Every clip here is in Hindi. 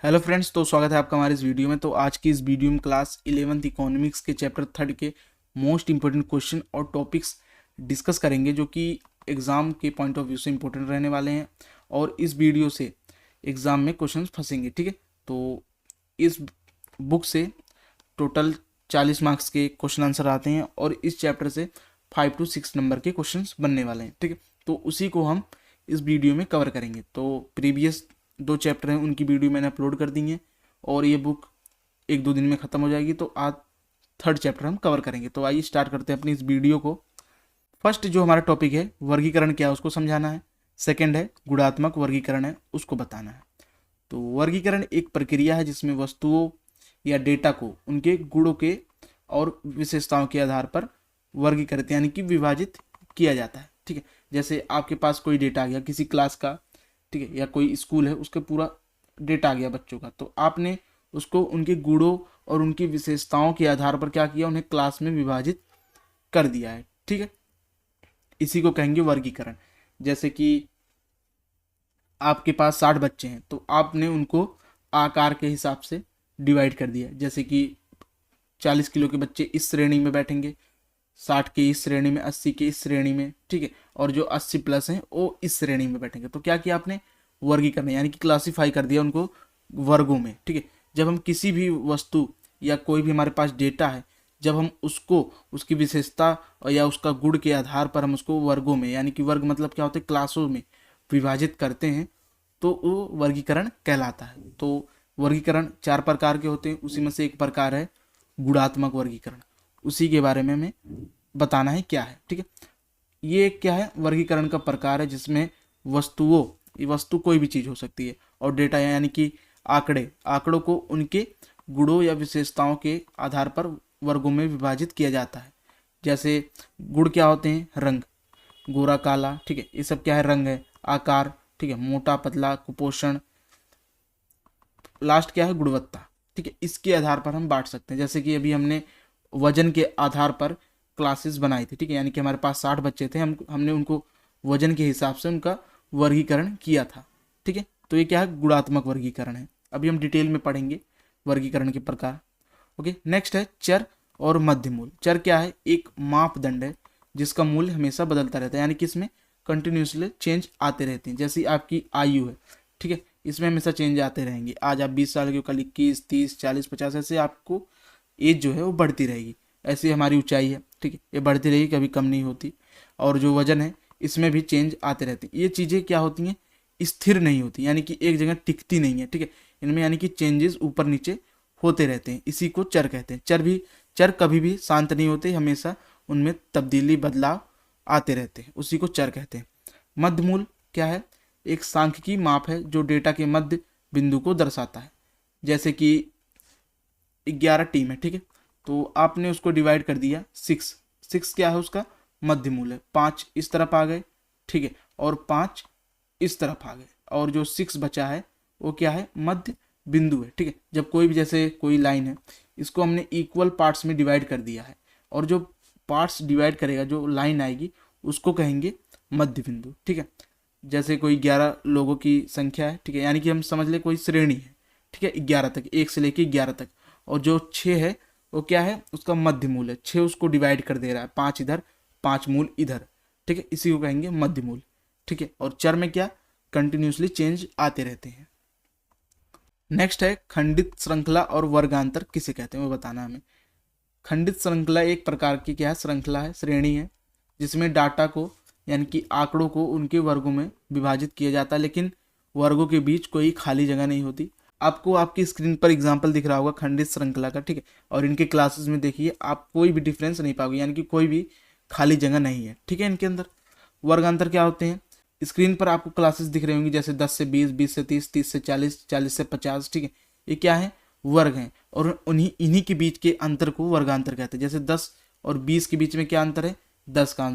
हेलो फ्रेंड्स, तो स्वागत है आपका हमारे इस वीडियो में। तो आज की इस वीडियो में क्लास 11th इकोनॉमिक्स के चैप्टर 3 के मोस्ट इंपॉर्टेंट क्वेश्चन और टॉपिक्स डिस्कस करेंगे, जो कि एग्ज़ाम के पॉइंट ऑफ व्यू से इंपॉर्टेंट रहने वाले हैं और इस वीडियो से एग्ज़ाम में क्वेश्चन फंसेंगे। ठीक है, तो इस बुक से टोटल 40 मार्क्स के क्वेश्चन आंसर आते हैं और इस चैप्टर से 5 to 6 नंबर के क्वेश्चन बनने वाले हैं। ठीक है, तो उसी को हम इस वीडियो में कवर करेंगे। तो प्रीवियस 2 चैप्टर हैं, उनकी वीडियो मैंने अपलोड कर दी है और ये बुक 1-2 दिन में ख़त्म हो जाएगी। तो आज 3rd चैप्टर हम कवर करेंगे। तो आइए स्टार्ट करते हैं अपनी इस वीडियो को। फर्स्ट जो हमारा टॉपिक है, वर्गीकरण क्या है उसको समझाना है। सेकेंड है गुणात्मक वर्गीकरण है, उसको बताना है। तो वर्गीकरण एक प्रक्रिया है जिसमें वस्तुओं या डेटा को उनके गुणों के और विशेषताओं के आधार पर वर्गीकृत यानी कि विभाजित किया जाता है। ठीक है, जैसे आपके पास कोई डेटा आ गया किसी क्लास का, ठीक है, या कोई स्कूल है उसका पूरा डेटा आ गया बच्चों का, तो आपने उसको उनके गुणों और उनकी विशेषताओं के आधार पर क्या किया, उन्हें क्लास में विभाजित कर दिया है। ठीक है, इसी को कहेंगे वर्गीकरण। जैसे कि आपके पास 60 बच्चे हैं तो आपने उनको आकार के हिसाब से डिवाइड कर दिया। जैसे कि 40 किलो के बच्चे इस श्रेणी में बैठेंगे, 60 के इस श्रेणी में, 80 के इस श्रेणी में, ठीक है, और जो 80 प्लस हैं वो इस श्रेणी में बैठेंगे। तो क्या किया आपने, वर्गीकरण यानी कि क्लासीफाई कर दिया उनको वर्गों में। ठीक है, जब हम किसी भी वस्तु या कोई भी हमारे पास डेटा है, जब हम उसको उसकी विशेषता या उसका गुण के आधार पर हम उसको वर्गों में, यानी कि वर्ग मतलब क्या होते हैं, क्लासों में विभाजित करते हैं, तो वो वर्गीकरण कहलाता है। तो वर्गीकरण 4 प्रकार के होते हैं, उसी में से एक प्रकार है गुणात्मक वर्गीकरण। उसी के बारे में हमें बताना है क्या है। ठीक है, ये क्या है, वर्गीकरण का प्रकार है जिसमें वस्तुओं, ये वस्तु कोई भी चीज़ हो सकती है, और डेटा यानी कि आंकड़ों को उनके गुणों या विशेषताओं के आधार पर वर्गों में विभाजित किया जाता है। जैसे गुण क्या होते हैं, रंग, गोरा काला, ठीक है, ये सब क्या है, रंग है। आकार, ठीक है, मोटा पतला, कुपोषण। लास्ट क्या है, गुणवत्ता। ठीक है, इसके आधार पर हम बांट सकते हैं। जैसे कि अभी हमने वजन के आधार पर क्लासेस बनाई थी, ठीक है, यानी कि हमारे पास 60 बच्चे थे, हमने उनको वजन के हिसाब से उनका वर्गीकरण किया था। ठीक है, तो ये क्या है, गुणात्मक वर्गीकरण है। अभी हम डिटेल में पढ़ेंगे वर्गीकरण के प्रकार। ओके, नेक्स्ट है चर और मध्य मूल। चर क्या है, एक मापदंड है जिसका मूल्य हमेशा बदलता रहता है, यानी कि इसमें कंटिन्यूसली चेंज आते रहते हैं। जैसे आपकी आयु है, ठीक है, इसमें हमेशा चेंज आते रहेंगे। आज आप 20 साल के हो, कल 21, 30, 40, 50, ऐसे आपको एज जो है वो बढ़ती रहेगी। ऐसी हमारी ऊंचाई है, ठीक है, ये बढ़ती रहेगी, कभी कम नहीं होती। और जो वजन है इसमें भी चेंज आते रहते हैं। ये चीज़ें क्या होती हैं, स्थिर नहीं होती, यानी कि एक जगह टिकती नहीं है। ठीक है, इनमें यानी कि चेंजेस ऊपर नीचे होते रहते हैं, इसी को चर कहते हैं। चर कभी भी शांत नहीं होते, हमेशा उनमें तब्दीली बदलाव आते रहते हैं, उसी को चर कहते हैं। मध्य मूल क्या है, एक सांख्यिकी माप है जो डेटा के मध्य बिंदु को दर्शाता है। जैसे कि 11 टीम है, ठीक है, तो आपने उसको डिवाइड कर दिया 6 क्या है, उसका मध्य मूल है। 5 इस तरफ आ गए, ठीक है, और 5 इस तरफ आ गए, और जो 6 बचा है वो क्या है, मध्य बिंदु है। ठीक है, जब कोई भी, जैसे कोई लाइन है, इसको हमने इक्वल पार्ट्स में डिवाइड कर दिया है, और जो पार्ट्स डिवाइड करेगा, जो लाइन आएगी, उसको कहेंगे मध्य बिंदु। ठीक है, जैसे कोई 11 लोगों की संख्या है, ठीक है, यानी कि हम समझ ले कोई श्रेणी है, ठीक है, 11 तक, 1 से लेके 11 तक, और जो 6 है वो क्या है, उसका मध्य मूल है। 6 उसको डिवाइड कर दे रहा है, 5 इधर, 5 मूल इधर। ठीक है, इसी को कहेंगे मध्य मूल। ठीक है, और चर में क्या, कंटिन्यूसली चेंज आते रहते हैं। नेक्स्ट है खंडित श्रृंखला और वर्गांतर किसे कहते हैं, वो बताना हमें। खंडित श्रृंखला एक प्रकार की क्या है, श्रृंखला है, श्रेणी है, जिसमें डाटा को यानी कि आंकड़ों को उनके वर्गों में विभाजित किया जाता है, लेकिन वर्गों के बीच कोई खाली जगह नहीं होती। आपको आपकी स्क्रीन पर एग्जाम्पल दिख रहा होगा खंडित श्रृंखला का, ठीक है, और इनके क्लासेस में देखिए आप कोई भी डिफरेंस नहीं पाओगे, यानी कि कोई भी खाली जगह नहीं है। ठीक है, इनके अंदर वर्गांतर क्या होते हैं, स्क्रीन पर आपको क्लासेस दिख रही होंगी, जैसे 10 से 20, 20 से 30, 30 से 40, 40 से 50। ठीक है, ये क्या है, वर्ग हैं, और इन्हीं के बीच के अंतर को वर्गांतर कहते हैं। जैसे 10 और 20 के बीच में क्या अंतर है, 10 का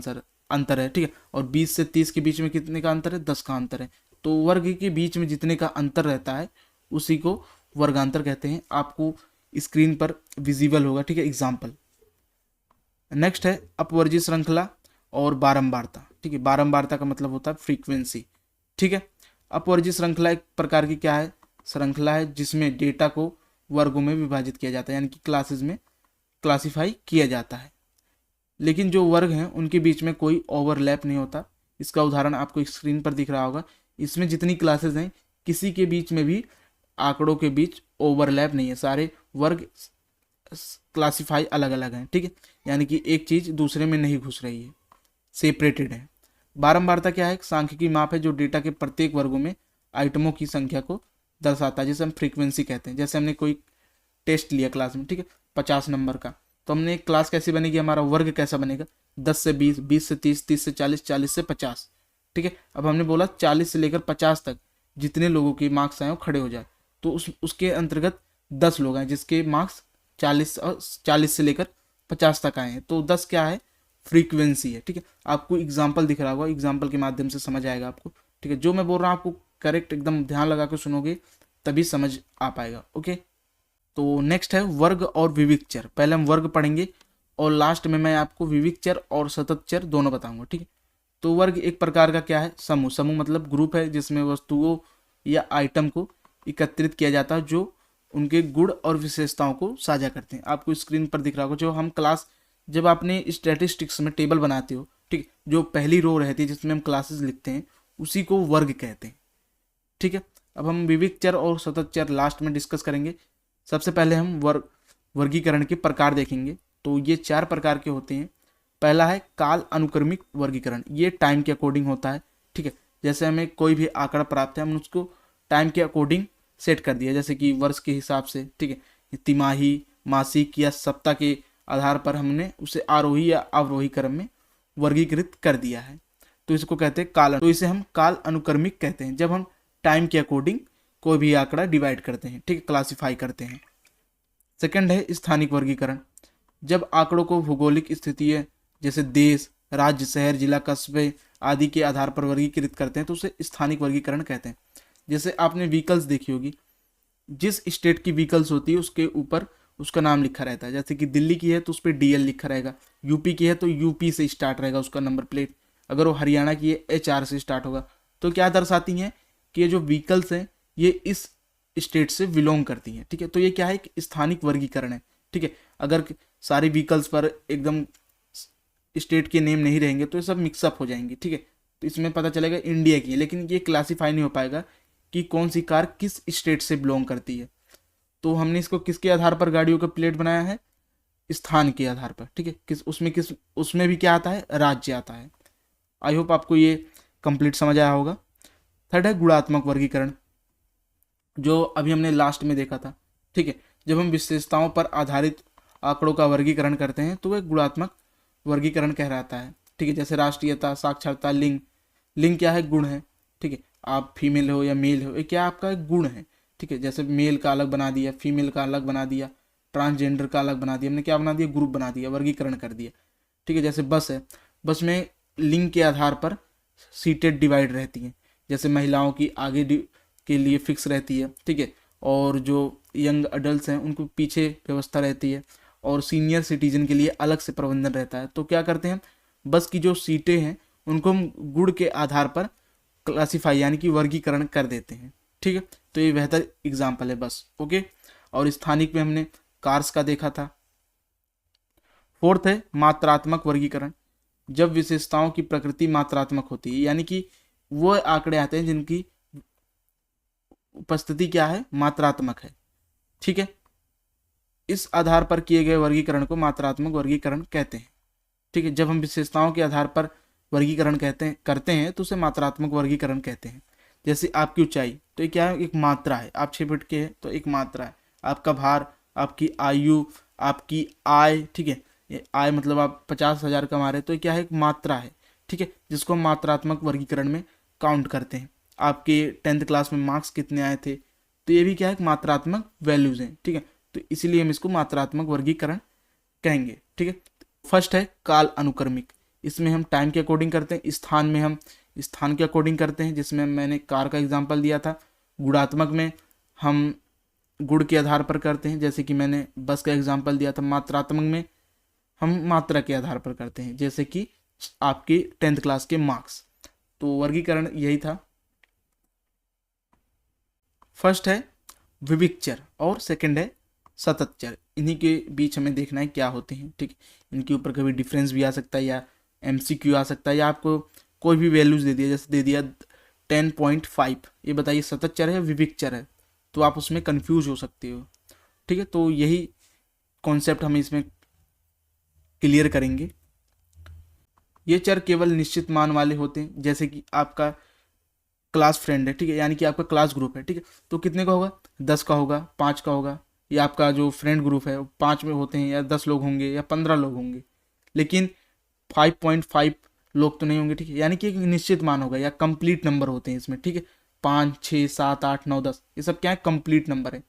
अंतर है। ठीक है, और 20 से 30 के बीच में कितने का अंतर है, 10 का अंतर है। तो वर्ग के बीच में जितने का अंतर रहता है उसी को वर्गांतर कहते हैं। आपको स्क्रीन पर विजिबल होगा, ठीक है, एग्जाम्पल। नेक्स्ट है अपवर्जी श्रृंखला और बारंबारता। ठीक है, बारंबारता का मतलब होता है फ्रीक्वेंसी। ठीक है, अपवर्जी श्रृंखला एक प्रकार की क्या है, श्रृंखला है जिसमें डेटा को वर्गों में विभाजित किया जाता है, यानी कि क्लासेस में क्लासिफाई किया जाता है। लेकिन जो वर्ग हैं उनके बीच में कोई ओवरलैप नहीं होता। इसका उदाहरण आपको स्क्रीन पर दिख रहा होगा। इसमें जितनी क्लासेस हैं किसी के बीच में भी आंकड़ों के बीच ओवरलैप नहीं है, सारे वर्ग क्लासिफाई अलग अलग हैं, ठीक है, यानी कि एक चीज़ दूसरे में नहीं घुस रही है, सेपरेटेड है। बारंबारता क्या है? सांख्यिकी माप है जो डेटा के प्रत्येक वर्गों में आइटमों की संख्या को दर्शाता है, जिसे हम फ्रीक्वेंसी कहते हैं। जैसे हमने कोई टेस्ट लिया क्लास में, ठीक है, 50 नंबर का, तो हमने एक क्लास कैसी बनेगी, हमारा वर्ग कैसा बनेगा, 10 से 20, 20 से 30, 30 से 40, 40 से 50, ठीक है। अब हमने बोला 40 से लेकर 50 तक जितने लोगों के मार्क्स आए वो खड़े हो जाए, तो उसके अंतर्गत 10 लोग हैं जिसके मार्क्स 40 से लेकर 50 तक आए हैं, तो 10 क्या है, फ्रीक्वेंसी है, ठीक है। आपको एग्जाम्पल दिख रहा होगा, एग्जाम्पल के माध्यम से समझ आएगा आपको, ठीक है। जो मैं बोल रहा हूँ आपको करेक्ट एकदम ध्यान लगा कर सुनोगे तभी समझ आ पाएगा, ओके। तो नेक्स्ट है वर्ग और विविक्त चर। पहले हम वर्ग पढ़ेंगे और लास्ट में मैं आपको विविक्त चर और सतत चर दोनों बताऊंगा, ठीक है। तो वर्ग एक प्रकार का क्या है, समूह। समूह मतलब ग्रुप है जिसमें वस्तुओं या आइटम को एकत्रित किया जाता है जो उनके गुण और विशेषताओं को साझा करते हैं। आपको स्क्रीन पर दिख रहा होगा, जो हम क्लास जब आपने स्टैटिस्टिक्स में टेबल बनाते हो, ठीक है, जो पहली रो रहती है जिसमें हम क्लासेस लिखते हैं उसी को वर्ग कहते हैं, ठीक है। अब हम विविक्त चर और सतत चर लास्ट में डिस्कस करेंगे। सबसे पहले हम वर्गीकरण के प्रकार देखेंगे। तो ये 4 प्रकार के होते हैं। पहला है काल अनुक्रमिक वर्गीकरण, ये टाइम के अकॉर्डिंग होता है, ठीक है। जैसे हमें कोई भी आंकड़ा प्राप्त है, हमने उसको टाइम के अकॉर्डिंग सेट कर दिया, जैसे कि वर्ष के हिसाब से, ठीक है, तिमाही, मासिक या सप्ताह के आधार पर हमने उसे आरोही या अवरोही क्रम में वर्गीकृत कर दिया है, तो इसको कहते हैं काल। तो इसे हम काल अनुक्रमिक कहते हैं जब हम टाइम के अकॉर्डिंग कोई भी आंकड़ा डिवाइड करते हैं, ठीक है, क्लासिफाई करते हैं। सेकंड है स्थानिक वर्गीकरण, जब आंकड़ों को भौगोलिक स्थिति है जैसे देश, राज्य, शहर, जिला, कस्बे आदि के आधार पर वर्गीकृत करते हैं तो उसे स्थानिक वर्गीकरण कहते हैं। जैसे आपने व्हीकल्स देखी होगी, जिस स्टेट की व्हीकल्स होती है उसके ऊपर उसका नाम लिखा रहता है। जैसे कि दिल्ली की है तो उस पर DL लिखा रहेगा, यूपी की है तो यूपी से स्टार्ट रहेगा उसका नंबर प्लेट, अगर वो हरियाणा की है HR से स्टार्ट होगा। तो क्या दर्शाती हैं कि ये जो व्हीकल्स हैं ये इस स्टेट से बिलोंग करती हैं, ठीक है। तो ये क्या है, एक स्थानिक वर्गीकरण है, ठीक है। अगर सारे व्हीकल्स पर एकदम स्टेट के नेम नहीं रहेंगे तो ये सब मिक्सअप हो जाएंगे, ठीक है। तो इसमें पता चलेगा इंडिया की है, लेकिन ये क्लासीफाई नहीं हो पाएगा कि कौन सी कार किस स्टेट से बिलोंग करती है। तो हमने इसको किसके आधार पर गाड़ियों का प्लेट बनाया है, स्थान के आधार पर, ठीक है। उसमें भी क्या आता है, राज्य आता है। आई होप आपको ये कंप्लीट समझ आया होगा। थर्ड है गुणात्मक वर्गीकरण, जो अभी हमने लास्ट में देखा था, ठीक है। जब हम विशेषताओं पर आधारित आंकड़ों का वर्गीकरण करते हैं तो वह गुणात्मक वर्गीकरण कहलाता है, ठीक है। जैसे राष्ट्रीयता, साक्षरता, लिंग। लिंग क्या है, गुण है, ठीक है। आप फीमेल हो या मेल हो, ये क्या आपका एक गुण है, ठीक है। जैसे मेल का अलग बना दिया, फीमेल का अलग बना दिया, ट्रांसजेंडर का अलग बना दिया, हमने क्या बना दिया, ग्रुप बना दिया, वर्गीकरण कर दिया, ठीक है। जैसे बस है, बस में लिंग के आधार पर सीटें डिवाइड रहती हैं, जैसे महिलाओं की आगे के लिए फिक्स रहती है, ठीक है, और जो यंग अडल्ट हैं उनको पीछे व्यवस्था रहती है, और सीनियर सिटीजन के लिए अलग से प्रबंधन रहता है। तो क्या करते हैं, बस की जो सीटें हैं उनको हम गुण के आधार पर क्लासीफाई यानी कि वर्गीकरण कर देते हैं, ठीक है। तो ये बेहतर एग्जाम्पल है बस, ओके। और स्थानिक में हमने कार्स का देखा था। फोर्थ है मात्रात्मक वर्गीकरण, जब विशेषताओं की प्रकृति मात्रात्मक होती है, यानी कि वो आंकड़े आते हैं जिनकी उपस्थिति क्या है, मात्रात्मक है, ठीक है। इस आधार पर किए गए वर्गीकरण को मात्रात्मक वर्गीकरण कहते हैं, ठीक है। जब हम विशेषताओं के आधार पर वर्गीकरण करते हैं तो उसे मात्रात्मक वर्गीकरण कहते हैं। जैसे आपकी ऊंचाई, तो ये क्या है, एक मात्रा है, आप 6 फीट के हैं तो एक मात्रा है। आपका भार, आपकी आयु, आपकी आय, ठीक है, ये आय मतलब आप 50,000 कमा रहे तो ये क्या है, एक मात्रा है, ठीक है, जिसको हम मात्रात्मक वर्गीकरण में काउंट करते हैं। आपके 10th क्लास में मार्क्स कितने आए थे, तो ये भी क्या है, मात्रात्मक वैल्यूज हैं, ठीक है। तो इसीलिए हम इसको मात्रात्मक वर्गीकरण कहेंगे, ठीक है। फर्स्ट है काल अनुक्रमिक, इसमें हम टाइम के अकॉर्डिंग करते हैं, स्थान में हम स्थान के अकॉर्डिंग करते हैं, जिसमें मैंने कार का एग्जांपल दिया था। गुणात्मक में हम गुण के आधार पर करते हैं, जैसे कि मैंने बस का एग्जांपल दिया था। मात्रात्मक में हम मात्रा के आधार पर करते हैं, जैसे कि आपके 10th क्लास के मार्क्स। तो वर्गीकरण यही था। फर्स्ट है विविक्त चर और सेकंड है सतत चर। इन्हीं के बीच हमें देखना है क्या होते हैं, ठीक। इनके ऊपर कभी डिफरेंस भी आ सकता है या MCQ आ सकता है, या आपको कोई भी वैल्यूज दे दिया, जैसे दे दिया 10.5, ये बताइए सतत चर है विविक्त चर है, तो आप उसमें कंफ्यूज हो सकते हो, ठीक है। तो यही कॉन्सेप्ट हम इसमें क्लियर करेंगे। ये चर केवल निश्चित मान वाले होते हैं, जैसे कि आपका क्लास फ्रेंड है, ठीक है, यानी कि आपका क्लास ग्रुप है, ठीक है, तो कितने का होगा, 10 का होगा, 5 का होगा, या आपका जो फ्रेंड ग्रुप है 5 में होते हैं, या 10 लोग होंगे या 15 लोग होंगे, लेकिन 5.5 लोग तो नहीं होंगे, ठीक है, यानी कि एक निश्चित मान होगा, या कंप्लीट नंबर होते हैं इसमें, ठीक है। 5, 6, 7, 8, 9, 10 ये सब क्या है, कंप्लीट नंबर है।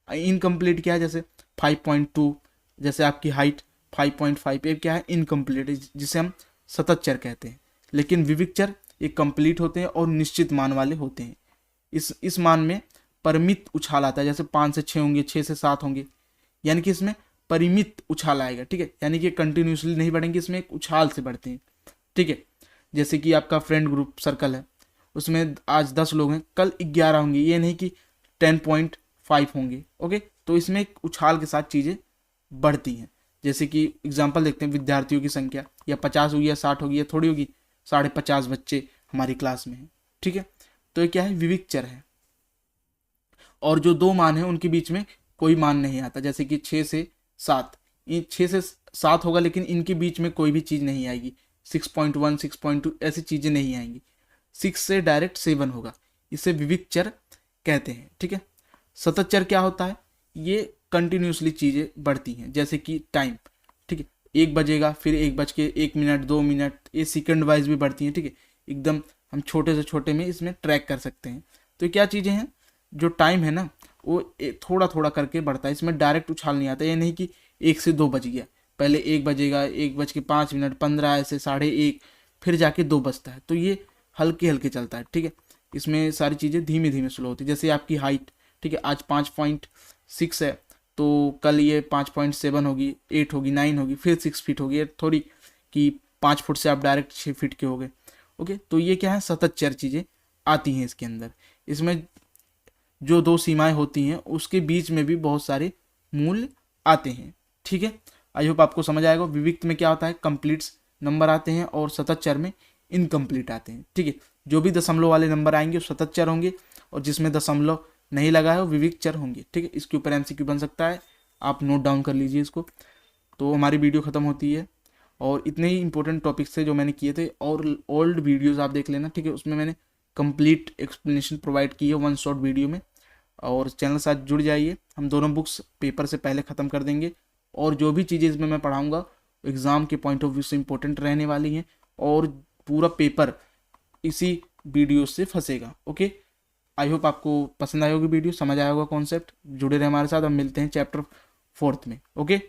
इनकम्प्लीट क्या है, जैसे 5.2, जैसे आपकी हाइट 5.5, ये क्या है, इनकम्प्लीट, जिसे हम सतत चर कहते हैं। लेकिन विविक्त चर ये कंप्लीट होते हैं और निश्चित मान वाले होते हैं। इस मान में परिमित उछाल आता है, जैसे 5 से 6 होंगे, 6 से 7 होंगे, यानी कि इसमें परिमित उछाल आएगा, ठीक है, यानी कि कंटिन्यूसली नहीं बढ़ेंगे, इसमें एक उछाल से बढ़ते हैं, ठीक है। जैसे कि आपका फ्रेंड ग्रुप सर्कल है, उसमें आज 10 लोग हैं, कल 11 होंगे, ये नहीं कि 10.5 होंगे, ओके। तो इसमें एक उछाल के साथ चीज़ें बढ़ती हैं। जैसे कि एग्जाम्पल देखते हैं, विद्यार्थियों की संख्या या 50 होगी या 60 होगी या थोड़ी होगी, 50.5 बच्चे हमारी क्लास में हैं, ठीक है। तो ये क्या है, विविक्त चर है। और जो दो मान है उनके बीच में कोई मान नहीं आता, जैसे कि 6 से 7, ये 6 से 7 होगा, लेकिन इनके बीच में कोई भी चीज़ नहीं आएगी, 6.1, 6.2 ऐसी चीज़ें नहीं आएंगी। 6 से डायरेक्ट 7 होगा, इसे विविक्त चर कहते हैं, ठीक है। सतत चर क्या होता है, ये कंटिन्यूसली चीज़ें बढ़ती हैं, जैसे कि टाइम, ठीक है, 1 बजेगा, फिर 1 बज के 1 मिनट, 2 मिनट, ये सेकंड वाइज भी बढ़ती हैं, ठीक है, एकदम हम छोटे से छोटे में इसमें ट्रैक कर सकते हैं। तो ये क्या चीज़ें हैं, जो टाइम है ना वो थोड़ा थोड़ा करके बढ़ता है, इसमें डायरेक्ट उछाल नहीं आता। ये नहीं कि 1 से 2 बज गया, पहले 1 बजेगा, 1 बज के 5 मिनट, 15, ऐसे 1:30, फिर जाके 2 बजता है, तो ये हल्के हल्के चलता है, ठीक है। इसमें सारी चीज़ें धीमे धीमे स्लो होती है। जैसे आपकी हाइट, ठीक है, आज 5.6 है, तो कल ये 5.7 होगी, 8 होगी, 9 होगी, फिर 6 फीट होगी, थोड़ी कि 5 फुट से आप डायरेक्ट 6 फीट के हो गए, ओके। तो ये क्या है, सतत चर चीज़ें आती हैं इसके अंदर। इसमें जो दो सीमाएं होती हैं उसके बीच में भी बहुत सारे मूल्य आते हैं, ठीक है। आई होप आपको समझ आएगा। विविक्त में क्या होता है, कंप्लीट्स नंबर आते हैं, और सतत चर में इनकम्प्लीट आते हैं, ठीक है। जो भी दशमलव वाले नंबर आएंगे वो सतत चर होंगे, और जिसमें दशमलव नहीं लगा है वो विविक्त चर होंगे, ठीक है। इसके ऊपर MCQ बन सकता है, आप नोट डाउन कर लीजिए इसको। तो हमारी वीडियो ख़त्म होती है, और इतने ही इंपॉर्टेंट टॉपिक्स थे जो मैंने किए थे, और ओल्ड वीडियोज़ आप देख लेना, ठीक है, उसमें मैंने कंप्लीट एक्सप्लेनेशन प्रोवाइड की है 1 शॉर्ट वीडियो में। और चैनल के साथ जुड़ जाइए, हम दोनों बुक्स पेपर से पहले ख़त्म कर देंगे, और जो भी चीज़ें इसमें मैं पढ़ाऊँगा एग्ज़ाम के पॉइंट ऑफ व्यू से इंपॉर्टेंट रहने वाली हैं, और पूरा पेपर इसी वीडियो से फंसेगा, ओके। आई होप आपको पसंद आई होगी वीडियो, समझ आया होगा कॉन्सेप्ट। जुड़े रहे हमारे साथ, हम मिलते हैं चैप्टर 4 में, ओके।